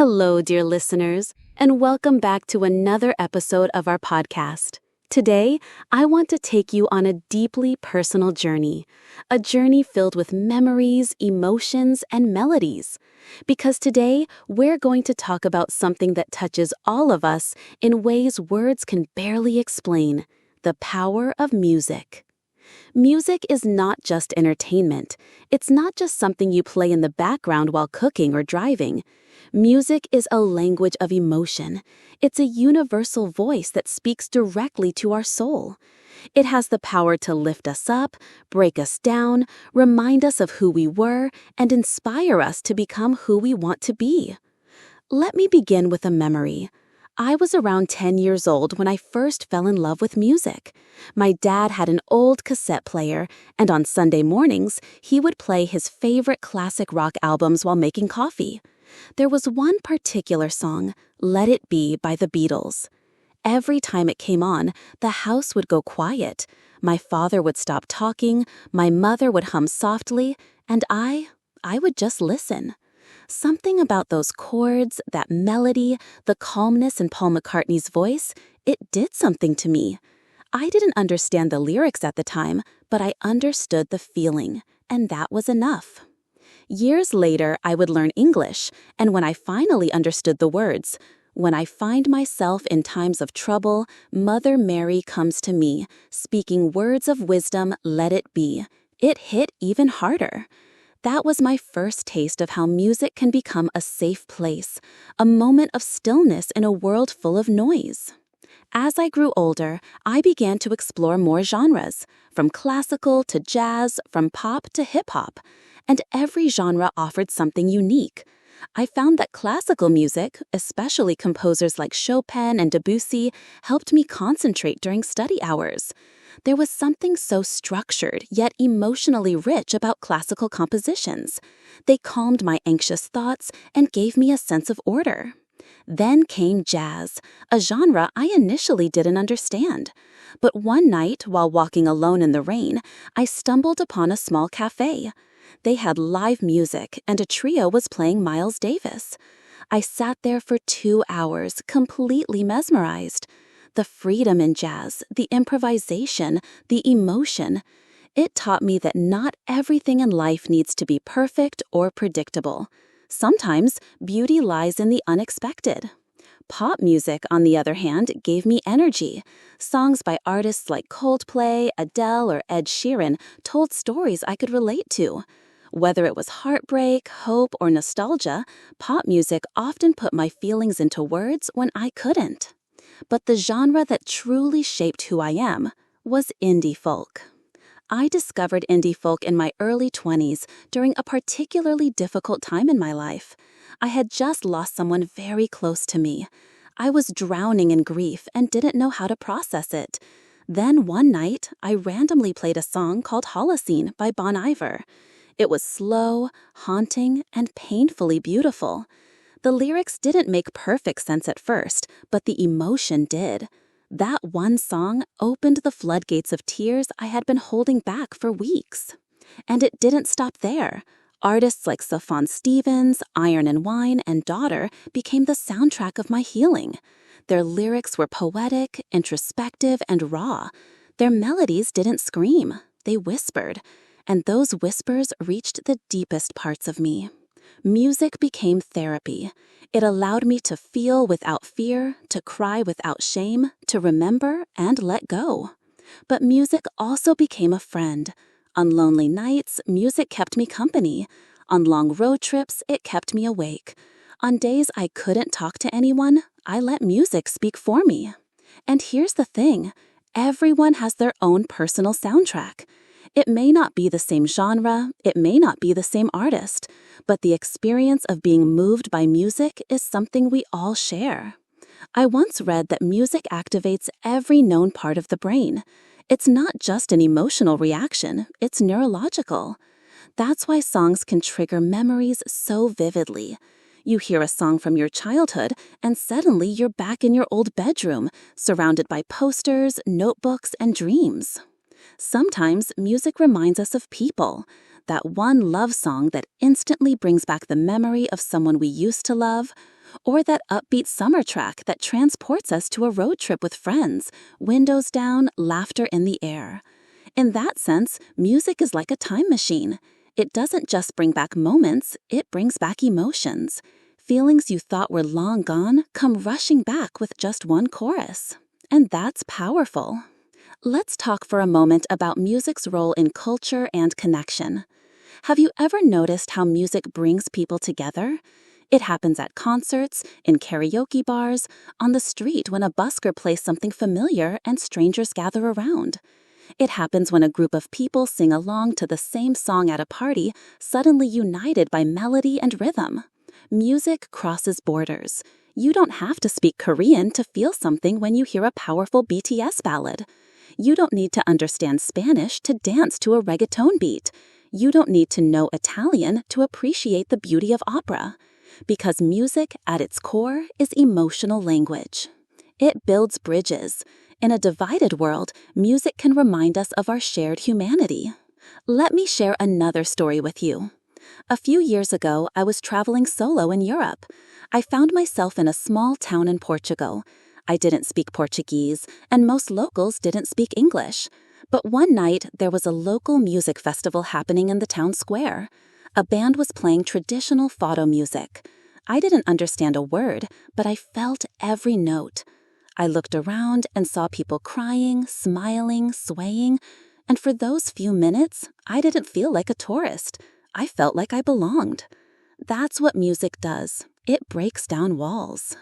Hello, dear listeners, and welcome back to another episode of our podcast. Today, I want to take you on a deeply personal journey, a journey filled with memories, emotions, and melodies. Because today, we're going to talk about something that touches all of us in ways words can barely explain: the power of music. Music is not just entertainment. It's not just something you play in the background while cooking or driving. Music is a language of emotion. It's a universal voice that speaks directly to our soul. It has the power to lift us up, break us down, remind us of who we were, and inspire us to become who we want to be. Let me begin with a memory. I was around 10 years old when I first fell in love with music. My dad had an old cassette player, and on Sunday mornings, he would play his favorite classic rock albums while making coffee. There was one particular song, Let It Be by the Beatles. Every time it came on, the house would go quiet. My father would stop talking, my mother would hum softly, and I would just listen. Something about those chords, that melody, the calmness in Paul McCartney's voice, it did something to me. I didn't understand the lyrics at the time, but I understood the feeling, and that was enough. Years later, I would learn English, and when I finally understood the words, "When I find myself in times of trouble, Mother Mary comes to me, speaking words of wisdom, let it be," it hit even harder. That was my first taste of how music can become a safe place, a moment of stillness in a world full of noise. As I grew older, I began to explore more genres, from classical to jazz, from pop to hip-hop, and every genre offered something unique. I found that classical music, especially composers like Chopin and Debussy, helped me concentrate during study hours. There was something so structured yet emotionally rich about classical compositions. They calmed my anxious thoughts and gave me a sense of order. Then came jazz, a genre I initially didn't understand. But one night, while walking alone in the rain, I stumbled upon a small cafe. They had live music, and a trio was playing Miles Davis. I sat there for 2 hours, completely mesmerized. The freedom in jazz, the improvisation, the emotion. It taught me that not everything in life needs to be perfect or predictable. Sometimes beauty lies in the unexpected. Pop music, on the other hand, gave me energy. Songs by artists like Coldplay, Adele, or Ed Sheeran told stories I could relate to. Whether it was heartbreak, hope, or nostalgia, pop music often put my feelings into words when I couldn't. But the genre that truly shaped who I am was indie folk. I discovered indie folk in my early 20s during a particularly difficult time in my life. I had just lost someone very close to me. I was drowning in grief and didn't know how to process it. Then one night, I randomly played a song called Holocene by Bon Iver. It was slow, haunting, and painfully beautiful. The lyrics didn't make perfect sense at first, but the emotion did. That one song opened the floodgates of tears I had been holding back for weeks. And it didn't stop there. Artists like Sufjan Stevens, Iron and Wine, and Daughter became the soundtrack of my healing. Their lyrics were poetic, introspective, and raw. Their melodies didn't scream, they whispered. And those whispers reached the deepest parts of me. Music became therapy. It allowed me to feel without fear, to cry without shame, to remember and let go. But music also became a friend. On lonely nights, music kept me company. On long road trips, it kept me awake. On days I couldn't talk to anyone, I let music speak for me. And here's the thing: everyone has their own personal soundtrack. It may not be the same genre, it may not be the same artist, but the experience of being moved by music is something we all share. I once read that music activates every known part of the brain. It's not just an emotional reaction, it's neurological. That's why songs can trigger memories so vividly. You hear a song from your childhood, and suddenly you're back in your old bedroom, surrounded by posters, notebooks, and dreams. Sometimes music reminds us of people, that one love song that instantly brings back the memory of someone we used to love, or that upbeat summer track that transports us to a road trip with friends, windows down, laughter in the air. In that sense, music is like a time machine. It doesn't just bring back moments, it brings back emotions. Feelings you thought were long gone come rushing back with just one chorus. And that's powerful. Let's talk for a moment about music's role in culture and connection. Have you ever noticed how music brings people together? It happens at concerts, in karaoke bars, on the street when a busker plays something familiar and strangers gather around. It happens when a group of people sing along to the same song at a party, suddenly united by melody and rhythm. Music crosses borders. You don't have to speak Korean to feel something when you hear a powerful BTS ballad. You don't need to understand Spanish to dance to a reggaeton beat. You don't need to know Italian to appreciate the beauty of opera. Because music, at its core, is emotional language. It builds bridges. In a divided world, music can remind us of our shared humanity. Let me share another story with you. A few years ago, I was traveling solo in Europe. I found myself in a small town in Portugal. I didn't speak Portuguese, and most locals didn't speak English. But one night, there was a local music festival happening in the town square. A band was playing traditional fado music. I didn't understand a word, but I felt every note. I looked around and saw people crying, smiling, swaying, and for those few minutes, I didn't feel like a tourist. I felt like I belonged. That's what music does. It breaks down walls.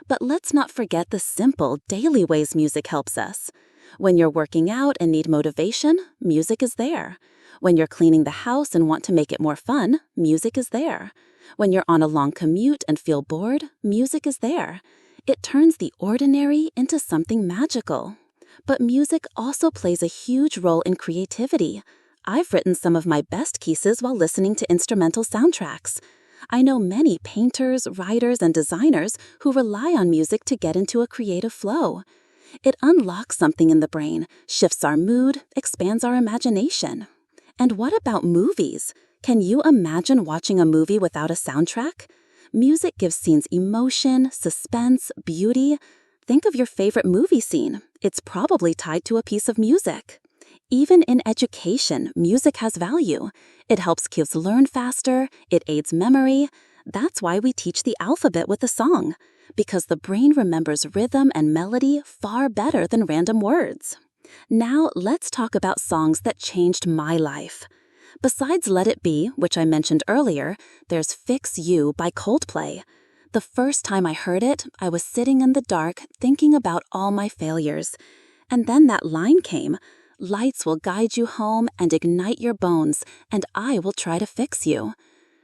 But let's not forget the simple, daily ways music helps us. When you're working out and need motivation, music is there. When you're cleaning the house and want to make it more fun, music is there. When you're on a long commute and feel bored, music is there. It turns the ordinary into something magical. But music also plays a huge role in creativity. I've written some of my best pieces while listening to instrumental soundtracks. I know many painters, writers, and designers who rely on music to get into a creative flow. It unlocks something in the brain, shifts our mood, expands our imagination. And what about movies? Can you imagine watching a movie without a soundtrack? Music gives scenes emotion, suspense, beauty. Think of your favorite movie scene. It's probably tied to a piece of music. Even in education, music has value. It helps kids learn faster, it aids memory. That's why we teach the alphabet with a song, because the brain remembers rhythm and melody far better than random words. Now, let's talk about songs that changed my life. Besides Let It Be, which I mentioned earlier, there's Fix You by Coldplay. The first time I heard it, I was sitting in the dark thinking about all my failures. And then that line came, "Lights will guide you home and ignite your bones, and I will try to fix you."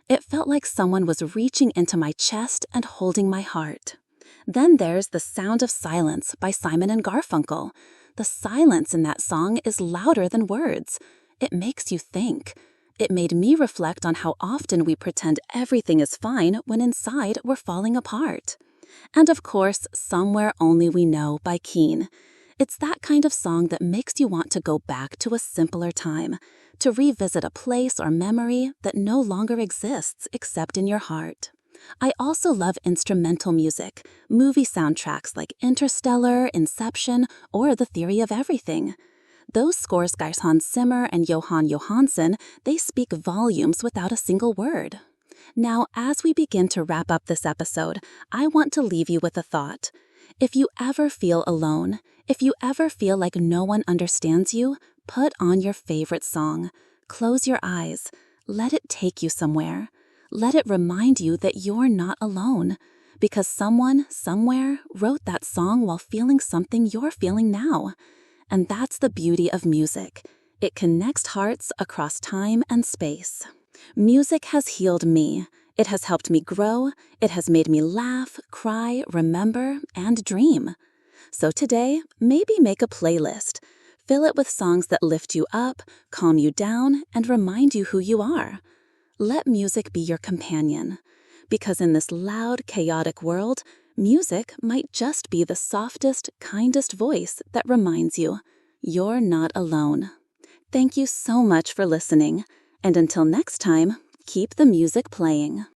It felt like someone was reaching into my chest and holding my heart. Then there's The Sound of Silence by Simon and Garfunkel. The silence in that song is louder than words. It makes you think. It made me reflect on how often we pretend everything is fine when inside we're falling apart. And of course, Somewhere Only We Know by Keane. It's that kind of song that makes you want to go back to a simpler time, to revisit a place or memory that no longer exists except in your heart. I also love instrumental music, movie soundtracks like Interstellar, Inception, or The Theory of Everything. Those scores by Hans Zimmer and Johan Johansson, they speak volumes without a single word. Now, as we begin to wrap up this episode, I want to leave you with a thought. If you ever feel alone, if you ever feel like no one understands you, put on your favorite song. Close your eyes. Let it take you somewhere. Let it remind you that you're not alone. Because someone, somewhere, wrote that song while feeling something you're feeling now. And that's the beauty of music. It connects hearts across time and space. Music has healed me. It has helped me grow. It has made me laugh, cry, remember, and dream. So today, maybe make a playlist. Fill it with songs that lift you up, calm you down, and remind you who you are. Let music be your companion. Because in this loud, chaotic world, music might just be the softest, kindest voice that reminds you you're not alone. Thank you so much for listening, and until next time, keep the music playing.